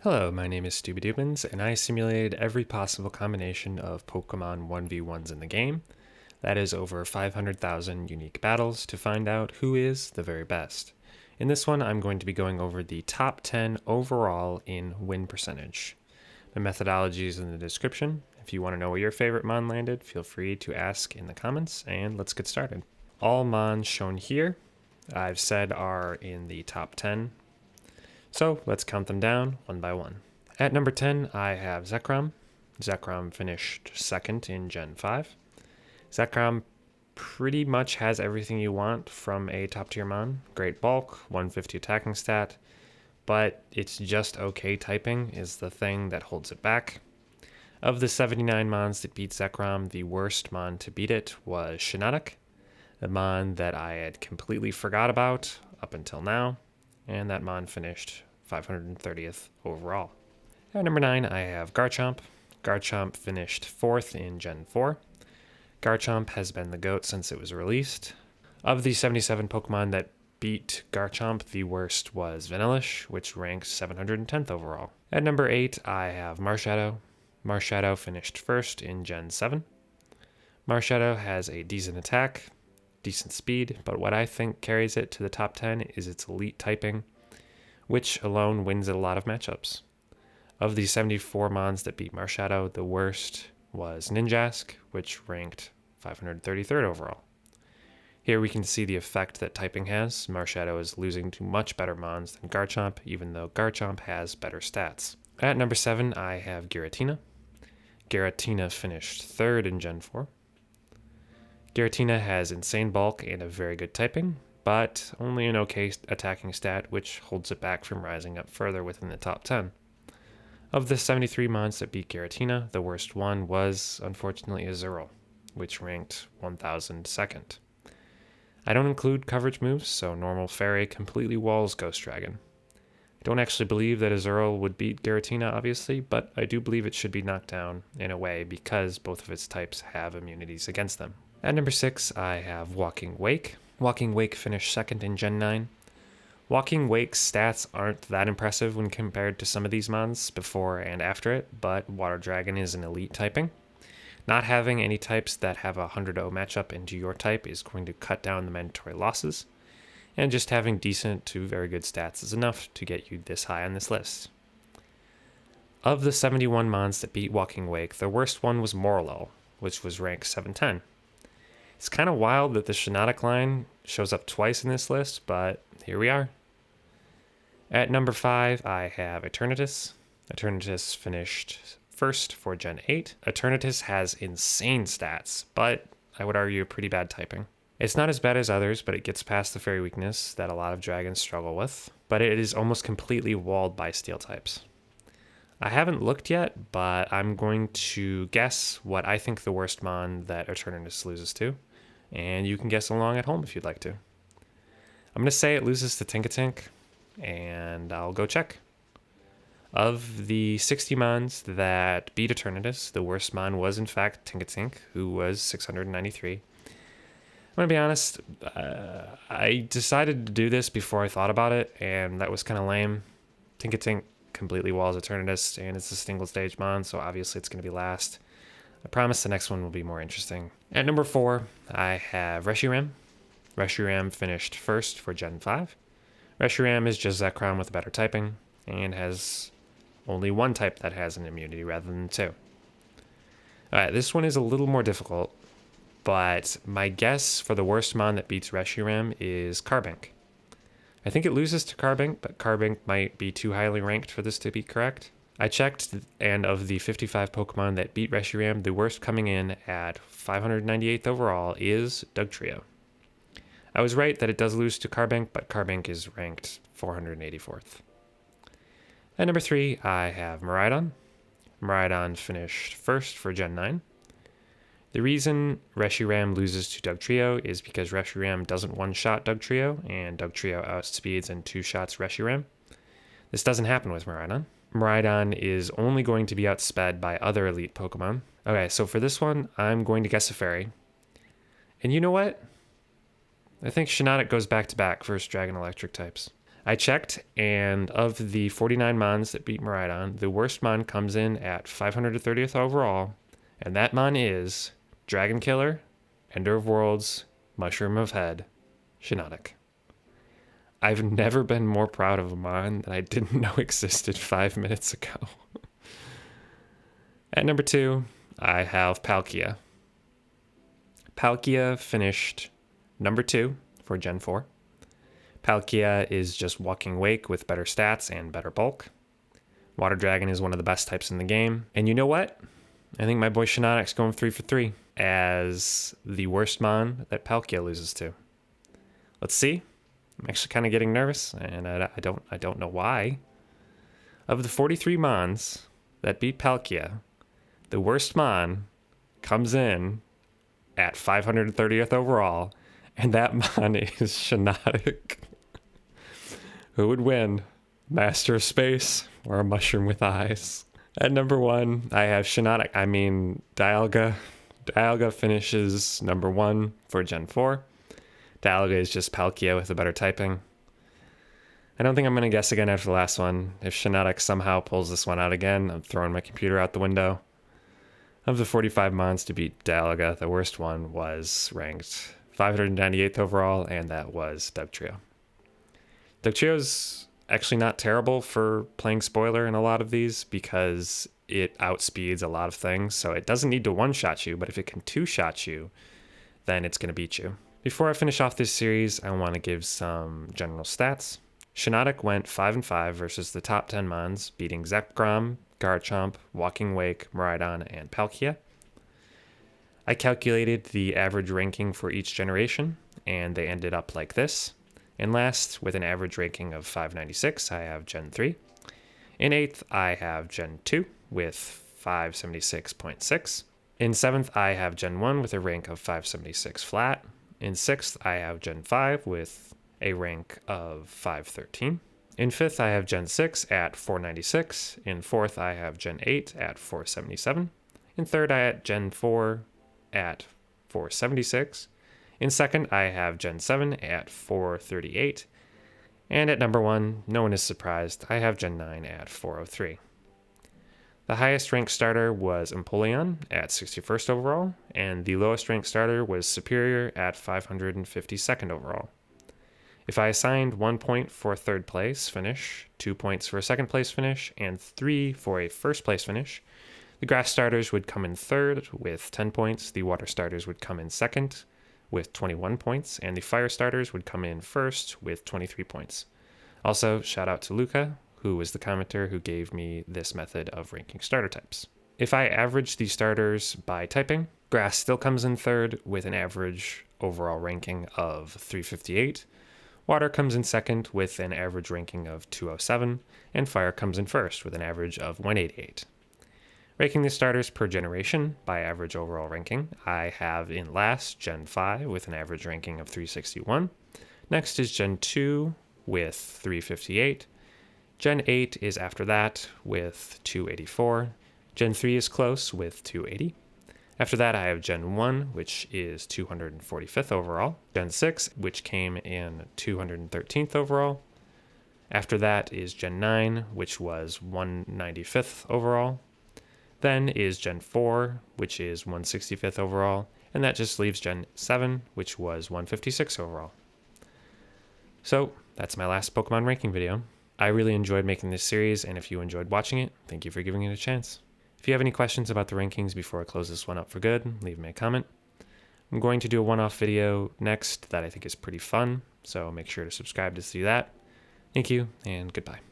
Hello, my name is Stubidubins, and I simulated every possible combination of Pokemon 1v1s in the game. That is over 500,000 unique battles to find out who is the very best. In this one, I'm going to be going over the top 10 overall in win percentage. My methodology is in the description. If you want to know where your favorite Mon landed, feel free to ask in the comments, and let's get started. All Mons shown here, I've said, are in the top 10. So let's count them down one by one. At number 10, I have Zekrom. Zekrom finished second in Gen 5. Zekrom pretty much has everything you want from a top tier Mon. Great bulk, 150 attacking stat, but it's just okay typing is the thing that holds it back. Of the 79 Mons that beat Zekrom, the worst Mon to beat it was Shiinotic, the Mon that I had completely forgot about up until now, and that Mon finished 530th overall. At number 9, I have Garchomp. Garchomp finished 4th in Gen 4. Garchomp has been the GOAT since it was released. Of the 77 Pokemon that beat Garchomp, the worst was Vanillish, which ranks 710th overall. At number 8, I have Marshadow. Marshadow finished 1st in Gen 7. Marshadow has a decent attack, decent speed, but what I think carries it to the top 10 is its elite typing, which alone wins at a lot of matchups. Of the 74 Mons that beat Marshadow, the worst was Ninjask, which ranked 533rd overall. Here we can see the effect that typing has. Marshadow is losing to much better Mons than Garchomp, even though Garchomp has better stats. At number 7, I have Giratina. Giratina finished 3rd in Gen 4. Giratina has insane bulk and a very good typing, but only an okay attacking stat, which holds it back from rising up further within the top 10. Of the 73 Mons that beat Giratina, the worst one was, unfortunately, Azurill, which ranked 1002nd. I don't include coverage moves, so normal Fairy completely walls Ghost Dragon. I don't actually believe that Azurill would beat Giratina, obviously, but I do believe it should be knocked down in a way because both of its types have immunities against them. At number 6, I have Walking Wake. Walking Wake finished 2nd in Gen 9. Walking Wake's stats aren't that impressive when compared to some of these Mons before and after it, but Water Dragon is an elite typing. Not having any types that have a 100-0 matchup into your type is going to cut down the mandatory losses, and just having decent to very good stats is enough to get you this high on this list. Of the 71 Mons that beat Walking Wake, the worst one was Morlul, which was ranked 710. It's kind of wild that the Shiinotic line shows up twice in this list, but here we are. At number 5, I have Eternatus. Eternatus finished 1st for Gen 8. Eternatus has insane stats, but I would argue pretty bad typing. It's not as bad as others, but it gets past the fairy weakness that a lot of dragons struggle with, but it is almost completely walled by steel types. I haven't looked yet, but I'm going to guess what I think the worst Mon that Eternatus loses to, and you can guess along at home if you'd like to. I'm going to say it loses to Tinkatink, and I'll go check. Of the 60 Mons that beat Eternatus, the worst Mon was in fact Tinkatink, who was 693. I'm going to be honest, I decided to do this before I thought about it, and that was kind of lame. Tinkatink completely walls Eternatus, and it's a single stage Mon, so obviously it's going to be last. I promise the next one will be more interesting. At number 4, I have Reshiram. Reshiram finished 1st for Gen 5. Reshiram is just Zekrom with better typing, and has only one type that has an immunity rather than 2. Alright, this one is a little more difficult, but my guess for the worst Mon that beats Reshiram is Carbink. I think it loses to Carbink, but Carbink might be too highly ranked for this to be correct. I checked, and of the 55 Pokemon that beat Reshiram, the worst coming in at 598th overall is Dugtrio. I was right that it does lose to Carbink, but Carbink is ranked 484th. At number 3, I have Miraidon. Miraidon finished 1st for Gen 9. The reason Reshiram loses to Dugtrio is because Reshiram doesn't one-shot Dugtrio, and Dugtrio outspeeds and two-shots Reshiram. This doesn't happen with Miraidon. Miraidon is only going to be outsped by other elite Pokemon. Okay, so for this one, I'm going to guess a fairy. And you know what? I think Shiinotic goes back-to-back versus Dragon Electric types. I checked, and of the 49 mons that beat Miraidon, the worst mon comes in at 530th overall, and that mon is Dragon Killer, Ender of Worlds, Mushroom of Head, Shiinotic. I've never been more proud of a mon that I didn't know existed 5 minutes ago. At number 2, I have Palkia. Palkia finished number 2 for Gen 4. Palkia is just Walking Wake with better stats and better bulk. Water Dragon is one of the best types in the game. And you know what? I think my boy Shiinotic's going 3 for 3 as the worst mon that Palkia loses to. Let's see. I'm actually kind of getting nervous, and I don't know why. Of the 43 mons that beat Palkia, the worst mon comes in at 530th overall, and that mon is Shiinotic. Who would win? Master of Space or a mushroom with eyes? At number 1, I have Shiinotic. Dialga. Dialga finishes number 1 for Gen 4. Dialga is just Palkia with a better typing. I don't think I'm going to guess again after the last one. If Shiinotic somehow pulls this one out again, I'm throwing my computer out the window. Of the 45 mons to beat Dialga, the worst one was ranked 598th overall, and that was Dugtrio. Dugtrio's actually not terrible for playing spoiler in a lot of these because it outspeeds a lot of things, so it doesn't need to one-shot you, but if it can two-shot you, then it's going to beat you. Before I finish off this series, I want to give some general stats. Shiinotic went 5-5 versus the top 10 mons, beating Zekrom, Garchomp, Walking Wake, Miraidon, and Palkia. I calculated the average ranking for each generation, and they ended up like this. In last, with an average ranking of 596, I have Gen 3. In 8th, I have Gen 2 with 576.6. In 7th, I have Gen 1 with a rank of 576 flat. In 6th, I have Gen 5 with a rank of 513. In 5th, I have Gen 6 at 496. In 4th, I have Gen 8 at 477. In 3rd, I have Gen 4 at 476. In 2nd, I have Gen 7 at 438. And at number 1, no one is surprised, I have Gen 9 at 403. The highest ranked starter was Empoleon at 61st overall, and the lowest ranked starter was Superior at 552nd overall. If I assigned 1 point for a 3rd place finish, 2 points for a 2nd place finish, and 3 for a 1st place finish, the grass starters would come in 3rd with 10 points, the water starters would come in 2nd with 21 points, and the fire starters would come in 1st with 23 points. Also, shout out to Luca, who was the commenter who gave me this method of ranking starter types. If I average the starters by typing, grass still comes in 3rd with an average overall ranking of 358, water comes in 2nd with an average ranking of 207, and fire comes in 1st with an average of 188. Ranking the starters per generation by average overall ranking, I have in last Gen 5 with an average ranking of 361. Next is Gen 2 with 358. Gen 8 is after that with 284. Gen 3 is close with 280. After that, I have Gen 1, which is 245th overall. Gen 6, which came in 213th overall. After that is Gen 9, which was 195th overall. Then is Gen 4, which is 165th overall. And that just leaves Gen 7, which was 156 overall. So that's my last Pokemon ranking video. I really enjoyed making this series, and if you enjoyed watching it, thank you for giving it a chance. If you have any questions about the rankings before I close this one up for good, leave me a comment. I'm going to do a one-off video next that I think is pretty fun, so make sure to subscribe to see that. Thank you, and goodbye.